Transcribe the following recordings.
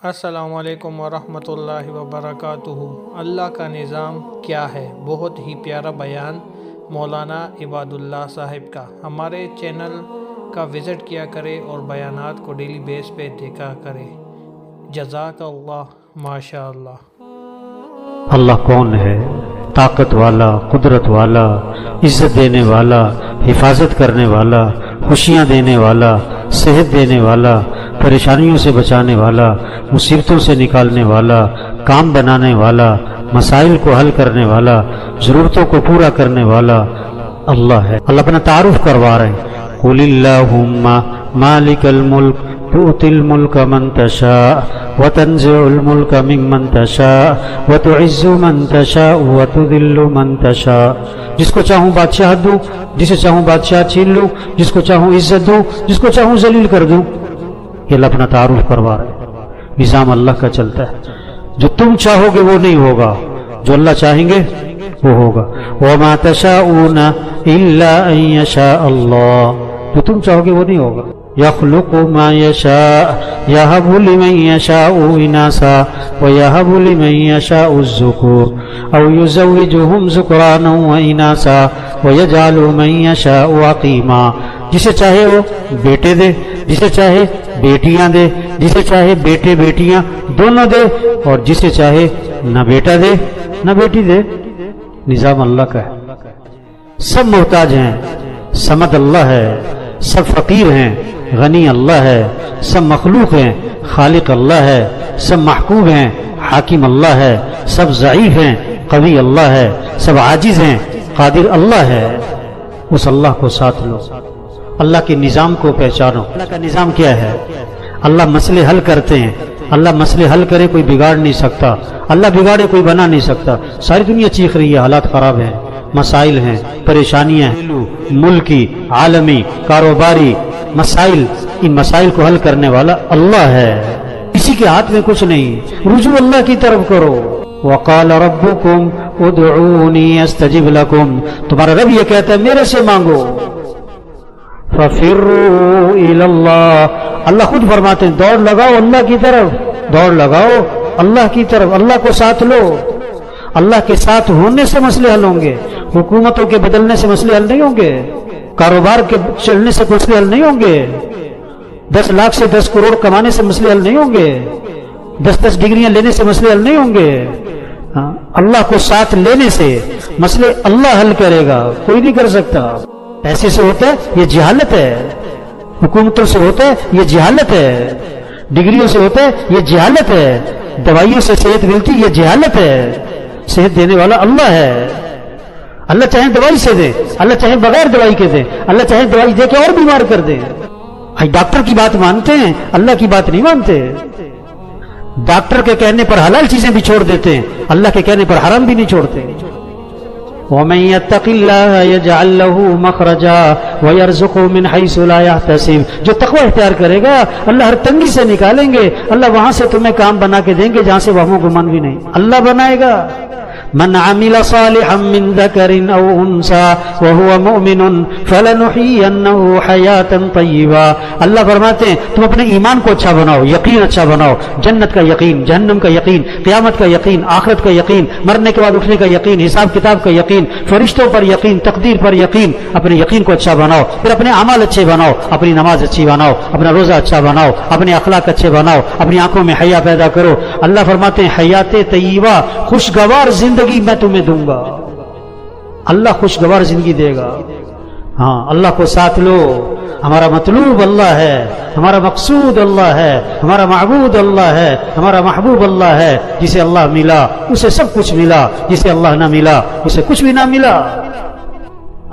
السلام علیکم ورحمۃ اللہ وبرکاتہ۔ اللہ کا نظام کیا ہے، بہت ہی پیارا بیان مولانا عباد اللہ صاحب کا۔ ہمارے چینل کا وزٹ کیا کرے اور بیانات کو ڈیلی بیس پہ دیکھا کرے۔ جزاک اللہ، ماشاء اللہ۔ اللہ کون ہے؟ طاقت والا، قدرت والا، عزت دینے والا، حفاظت کرنے والا، خوشیاں دینے والا، صحت دینے والا، پریشانیوں سے بچانے والا، مصیبتوں سے نکالنے والا، کام بنانے والا، مسائل کو حل کرنے والا، ضرورتوں کو پورا کرنے والا اللہ ہے۔ اللہ اپنا تعارف کروا رہے ہیں۔ قُلِ اللَّهُمَّ مَالِكَ الْمُلْكِ تُؤْتِي الْمُلْكَ مَنْ تَشَاءُ وَتَنزِعُ الْمُلْكَ مِمَّنْ تَشَاءُ وَتُعِزُّ مَنْ تَشَاءُ وَتُذِلُّ مَنْ تَشَاءُ۔ جس کو چاہوں بادشاہ دوں، جسے چاہوں بادشاہ چھین لوں، جس کو چاہوں عزت دوں، جس کو چاہوں ذلیل کر دوں۔ یہ اللہ اپنا تعارف کروا رہے ہیں۔ نظام اللہ کا چلتا ہے، جو تم چاہو گے وہ نہیں ہوگا، جو اللہ چاہیں گے وہ ہوگا۔ وَمَا تَشَاءُونَ إِلَّا أَن يَشَاءَ اللَّهُ، جو تم چاہو گے وہ نہیں ہوگا۔ يَخْلُقُ مَا يَشَاءُ يَهَبُ لِمَن يَشَاءُ إِنَاثًا وَيَهَبُ لِمَن يَشَاءُ الذُّكُورَ أَوْ يُزَوِّجُهُمْ ذُكْرَانًا وَإِنَاثًا وَيَجْعَلُ مَن يَشَاءُ عَقِيمًا۔ جسے چاہے وہ بیٹے دے، جسے چاہے بیٹیاں دے، جسے چاہے بیٹے بیٹیاں دونوں دے، اور جسے چاہے نہ بیٹا دے نہ بیٹی دے۔ نظام اللہ کا ہے۔ سب محتاج ہیں، صمد اللہ ہے۔ سب فقیر ہیں، غنی اللہ ہے۔ سب مخلوق ہیں، خالق اللہ ہے۔ سب محکوم ہیں، حاکم اللہ ہے۔ سب ضعیف ہیں، قوی اللہ ہے۔ سب عاجز ہیں، قادر اللہ ہے۔ اس اللہ کو ساتھ لو، اللہ کے نظام کو پہچانو۔ اللہ کا نظام کیا ہے؟ اللہ مسئلے حل کرتے ہیں۔ اللہ مسئلے حل کرے کوئی بگاڑ نہیں سکتا، اللہ بگاڑے کوئی بنا نہیں سکتا۔ ساری دنیا چیخ رہی ہے، حالات خراب ہیں، مسائل ہیں، پریشانیاں ہیں، ملکی، عالمی، کاروباری مسائل۔ ان مسائل کو حل کرنے والا اللہ ہے، کسی کے ہاتھ میں کچھ نہیں۔ رجوع اللہ کی طرف کرو۔ وَقَالَ رَبُّكُمْ اُدْعُونِي أَسْتَجِبْ لَكُمْ، تمہارا رب یہ کہتا ہے میرے سے مانگو۔ فَفِرُّوا إِلَى اللَّهِ، اللہ خود فرماتے ہیں دوڑ لگاؤ اللہ کی طرف، دوڑ لگاؤ اللہ کی طرف، اللہ کو ساتھ لو۔ اللہ کے ساتھ ہونے سے مسئلے حل ہوں گے، حکومتوں کے بدلنے سے مسئلے حل نہیں ہوں گے، کاروبار کے چلنے سے مسئلے حل نہیں ہوں گے، 10 لاکھ سے 10 کروڑ کمانے سے مسئلے حل نہیں ہوں گے، 10 ڈگریاں لینے سے مسئلے حل نہیں ہوں گے۔ اللہ کو ساتھ لینے سے مسئلے اللہ حل کرے گا، کوئی نہیں کر سکتا۔ پیسے سے ہوتا ہے یہ جہالت ہے، حکومتوں سے ہوتا ہے یہ جہالت ہے، ڈگریوں سے ہوتا ہے یہ جہالت ہے، دوائیوں سے صحت ملتی یہ جہالت ہے۔ صحت دینے والا اللہ ہے۔ اللہ چاہے دوائی سے دے، اللہ چاہے بغیر دوائی کے دے، اللہ چاہے دوائی دے کے اور بیمار کر دے۔ ڈاکٹر کی بات مانتے ہیں، اللہ کی بات نہیں مانتے۔ ڈاکٹر کے کہنے پر حلال چیزیں بھی چھوڑ دیتے ہیں، اللہ کے کہنے پر حرام بھی نہیں چھوڑتے۔ وَمَن يَتَّقِ اللَّهَ يَجْعَل لَّهُ مَخْرَجًا وَيَرْزُقْهُ مِنْ حَيْثُ لَا يَحْتَسِبُ، جو تقوی اختیار کرے گا اللہ ہر تنگی سے نکالیں گے، اللہ وہاں سے تمہیں کام بنا کے دیں گے جہاں سے وہم و گمان بھی نہیں، اللہ بنائے گا۔ من عمل صالحا من ذكر او انثى وهو مؤمن فلنحيينه حياة طيبة، اللہ فرماتے ہیں تم اپنے ایمان کو اچھا بناؤ، یقین اچھا بناؤ، جنت کا یقین، جہنم کا یقین، قیامت کا یقین، آخرت کا یقین، مرنے کے بعد اٹھنے کا یقین، حساب کتاب کا یقین، فرشتوں پر یقین، تقدیر پر یقین۔ اپنے یقین کو اچھا بناؤ، پھر اپنے اعمال اچھے بناؤ، اپنی نماز اچھی بناؤ، اپنا روزہ اچھا بناؤ، اپنے اخلاق اچھے بناؤ، اپنی آنکھوں میں حیا پیدا کرو۔ اللہ فرماتے ہیں حیات طیبہ، خوشگوار زندگی میں تمہیں دوں گا۔ اللہ خوشگوار زندگی دے گا۔ ہاں، اللہ کو ساتھ لو۔ ہمارا مطلوب اللہ ہے، ہمارا مقصود اللہ ہے، ہمارا معبود اللہ ہے، ہمارا محبوب اللہ ہے۔ جسے اللہ ملا اسے سب کچھ ملا، جسے اللہ نہ ملا اسے کچھ بھی نہ ملا۔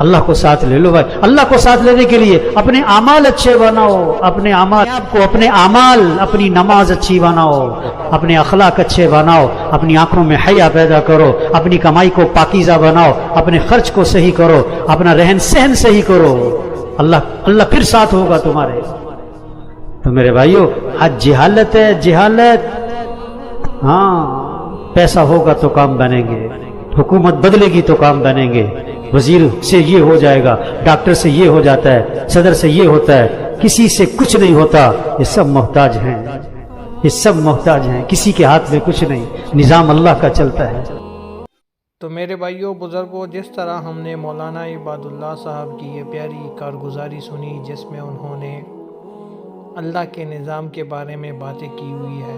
اللہ کو ساتھ لے لو بھائی۔ اللہ کو ساتھ لینے کے لیے اپنے اعمال اچھے بناؤ، اپنے اعمال کو، اپنے اعمال، اپنی نماز اچھی بناؤ، اپنے اخلاق اچھے بناؤ، اپنی آنکھوں میں حیا پیدا کرو، اپنی کمائی کو پاکیزہ بناؤ، اپنے خرچ کو صحیح کرو، اپنا رہن سہن صحیح کرو، اللہ پھر ساتھ ہوگا تمہارے۔ تو میرے بھائیو، آج جہالت ہے، جہالت۔ ہاں، پیسہ ہوگا تو کام بنیں گے، حکومت بدلے گی تو کام بنیں گے، وزیر سے یہ ہو جائے گا، ڈاکٹر سے یہ ہو جاتا ہے، صدر سے یہ ہوتا ہے، کسی سے کچھ نہیں ہوتا۔ یہ سب محتاج ہیں، یہ سب محتاج ہیں، کسی کے ہاتھ میں کچھ نہیں، نظام اللہ کا چلتا ہے۔ تو میرے بھائیوں بزرگوں، جس طرح ہم نے مولانا عباد اللہ صاحب کی یہ پیاری کارگزاری سنی، جس میں انہوں نے اللہ کے نظام کے بارے میں باتیں کی ہوئی ہے،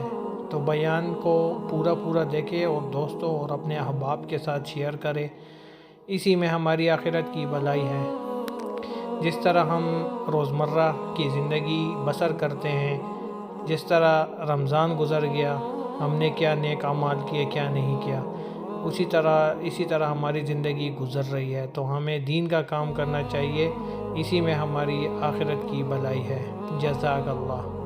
تو بیان کو پورا دیکھیں اور دوستوں اور اپنے احباب کے ساتھ شیئر کریں، اسی میں ہماری آخرت کی بھلائی ہے۔ جس طرح ہم روزمرہ کی زندگی بسر کرتے ہیں، جس طرح رمضان گزر گیا، ہم نے کیا نیک اعمال کیے کیا نہیں کیا، اسی طرح ہماری زندگی گزر رہی ہے، تو ہمیں دین کا کام کرنا چاہیے، اسی میں ہماری آخرت کی بھلائی ہے۔ جزاک اللہ۔